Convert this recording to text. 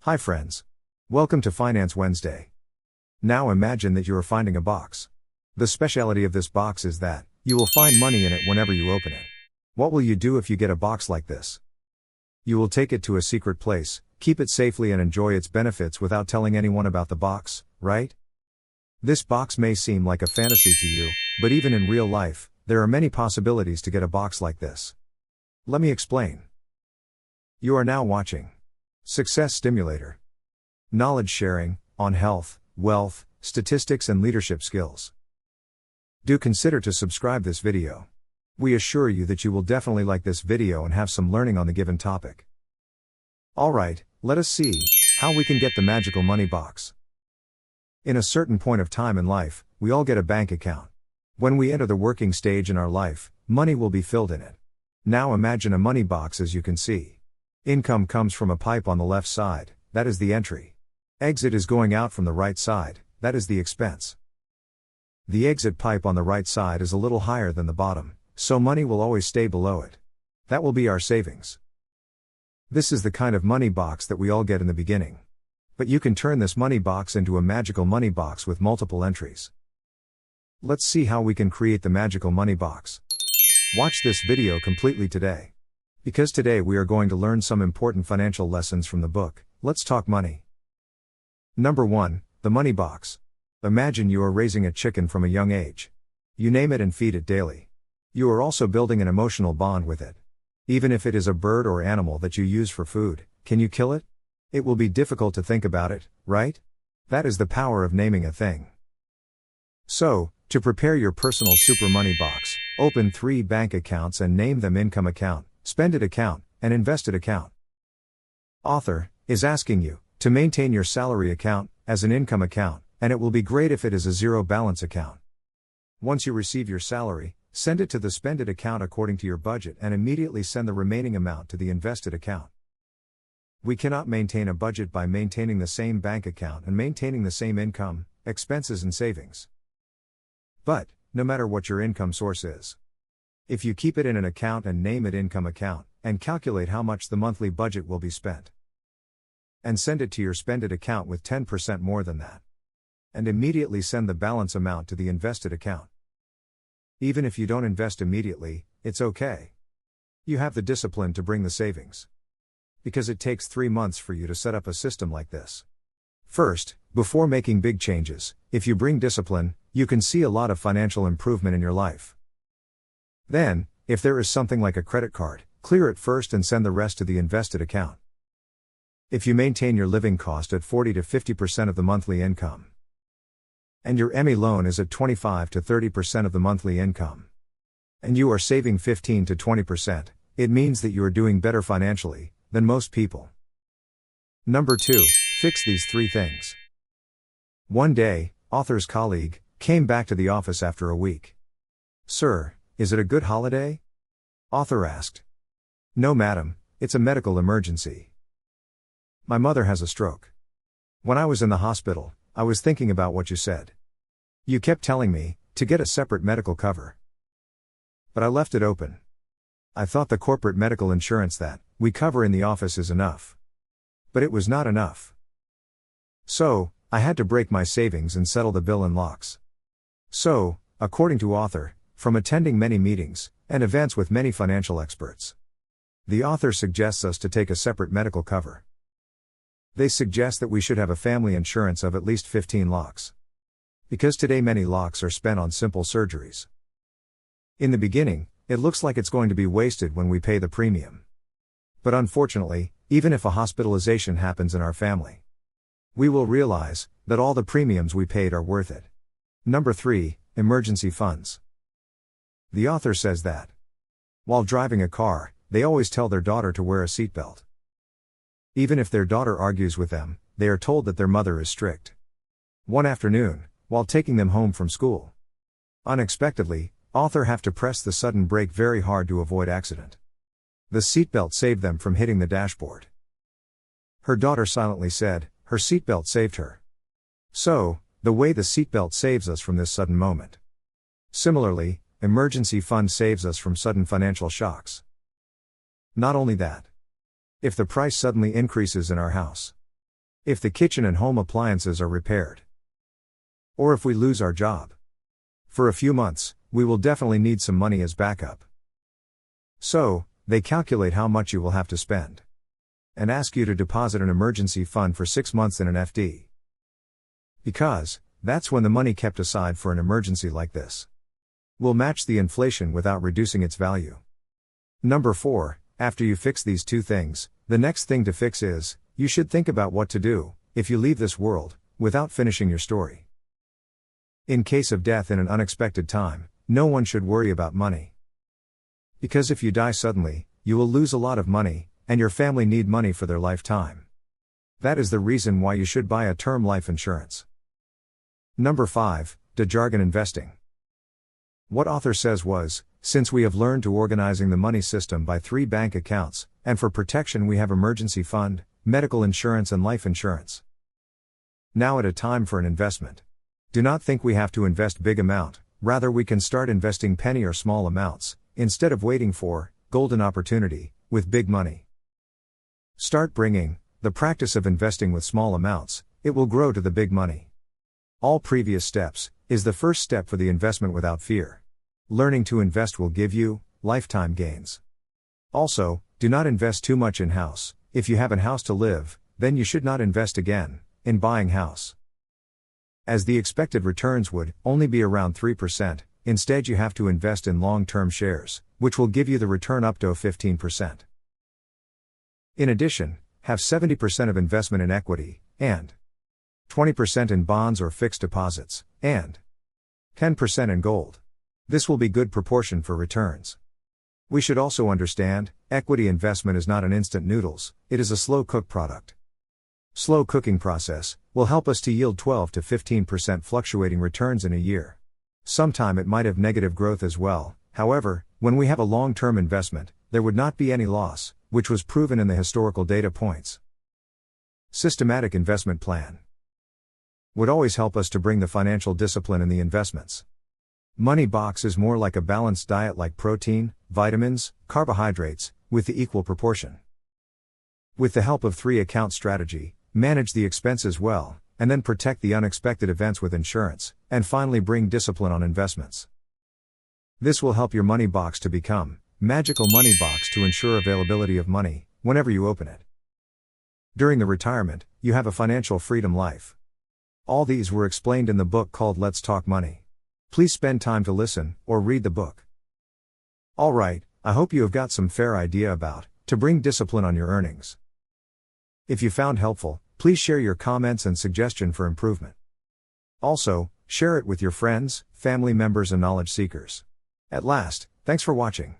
Hi friends. Welcome to Finance Wednesday. Now imagine that you are finding a box. The specialty of this box is that you will find money in it whenever you open it. What will you do if you get a box like this? You will take it to a secret place, keep it safely and enjoy its benefits without telling anyone about the box, right? This box may seem like a fantasy to you, but even in real life, there are many possibilities to get a box like this. Let me explain. You are now watching Success Stimulator. Knowledge sharing, on health, wealth, statistics and leadership skills. Do consider to subscribe this video. We assure you that you will definitely like this video and have some learning on the given topic. Alright, let us see how we can get the magical money box. In a certain point of time in life, we all get a bank account. When we enter the working stage in our life, money will be filled in it. Now imagine a money box as you can see. Income comes from a pipe on the left side, that is the entry. Exit is going out from the right side, that is the expense. The exit pipe on the right side is a little higher than the bottom, so money will always stay below it. That will be our savings. This is the kind of money box that we all get in the beginning. But you can turn this money box into a magical money box with multiple entries. Let's see how we can create the magical money box. Watch this video completely today. Because today we are going to learn some important financial lessons from the book, Let's Talk Money. Number 1, the money box. Imagine you are raising a chicken from a young age. You name it and feed it daily. You are also building an emotional bond with it. Even if it is a bird or animal that you use for food, can you kill it? It will be difficult to think about it, right? That is the power of naming a thing. So, to prepare your personal super money box, open 3 bank accounts and name them income account, spend it account, and invested account. Author is asking you to maintain your salary account as an income account, and it will be great if it is a zero balance account. Once you receive your salary, send it to the spend it account according to your budget and immediately send the remaining amount to the invested account. We cannot maintain a budget by maintaining the same bank account and maintaining the same income, expenses and savings. But, no matter what your income source is, if you keep it in an account and name it income account, and calculate how much the monthly budget will be spent, and send it to your spend it account with 10% more than that, and immediately send the balance amount to the invested account. Even if you don't invest immediately, it's okay. You have the discipline to bring the savings. Because it takes 3 months for you to set up a system like this. First, before making big changes, if you bring discipline, you can see a lot of financial improvement in your life. Then, if there is something like a credit card, clear it first and send the rest to the invested account. If you maintain your living cost at 40 to 50% of the monthly income, and your ME loan is at 25 to 30% of the monthly income, and you are saving 15 to 20%, it means that you are doing better financially than most people. Number 2, fix these 3 things. One day, author's colleague came back to the office after a week. "Sir, is it a good holiday?" Author asked. "No, madam, it's a medical emergency. My mother has a stroke. When I was in the hospital, I was thinking about what you said. You kept telling me to get a separate medical cover. But I left it open. I thought the corporate medical insurance that we cover in the office is enough. But it was not enough. So, I had to break my savings and settle the bill in lakhs. So, according to author, from attending many meetings and events with many financial experts, the author suggests us to take a separate medical cover. They suggest that we should have a family insurance of at least 15 lakhs. Because today many lakhs are spent on simple surgeries. In the beginning, it looks like it's going to be wasted when we pay the premium. But unfortunately, even if a hospitalization happens in our family, we will realize that all the premiums we paid are worth it. Number 3, emergency funds. The author says that while driving a car, they always tell their daughter to wear a seatbelt. Even if their daughter argues with them, they are told that their mother is strict. One afternoon, while taking them home from school, unexpectedly, author have to press the sudden brake very hard to avoid accident. The seatbelt saved them from hitting the dashboard. Her daughter silently said, her seatbelt saved her. So, the way the seatbelt saves us from this sudden moment. Similarly, emergency fund saves us from sudden financial shocks. Not only that, if the price suddenly increases in our house, If the kitchen and home appliances are repaired. Or if we lose our job. For a few months, we will definitely need some money as backup. So, they calculate how much you will have to spend. And ask you to deposit an emergency fund for 6 months in an FD. Because, that's when the money kept aside for an emergency like this will match the inflation without reducing its value. Number 4, after you fix these two things, the next thing to fix is, you should think about what to do if you leave this world without finishing your story. In case of death in an unexpected time, no one should worry about money. Because if you die suddenly, you will lose a lot of money, and your family need money for their lifetime. That is the reason why you should buy a term life insurance. Number 5, de jargon investing. What author says was, since we have learned to organizing the money system by 3 bank accounts, and for protection we have emergency fund, medical insurance and life insurance. Now at a time for an investment. Do not think we have to invest big amount, rather we can start investing penny or small amounts, instead of waiting for golden opportunity with big money. Start bringing the practice of investing with small amounts, it will grow to the big money. All previous steps is the first step for the investment without fear. Learning to invest will give you lifetime gains. Also, do not invest too much in-house. If you have a house to live, then you should not invest again in buying house. As the expected returns would only be around 3%, instead you have to invest in long-term shares, which will give you the return up to 15%. In addition, have 70% of investment in equity, and 20% in bonds or fixed deposits, and 10% in gold. This will be good proportion for returns. We should also understand, equity investment is not an instant noodles, it is a slow cook product. Slow cooking process will help us to yield 12 to 15% fluctuating returns in a year. Sometime it might have negative growth as well, however, when we have a long-term investment, there would not be any loss, which was proven in the historical data points. Systematic investment plan would always help us to bring the financial discipline in the investments. Money box is more like a balanced diet like protein, vitamins, carbohydrates, with the equal proportion. With the help of 3 account strategy, manage the expenses well, and then protect the unexpected events with insurance, and finally bring discipline on investments. This will help your money box to become magical money box to ensure availability of money whenever you open it. During the retirement, you have a financial freedom life. All these were explained in the book called Let's Talk Money. Please spend time to listen or read the book. Alright, I hope you have got some fair idea about to bring discipline on your earnings. If you found helpful, please share your comments and suggestion for improvement. Also, share it with your friends, family members and knowledge seekers. At last, thanks for watching.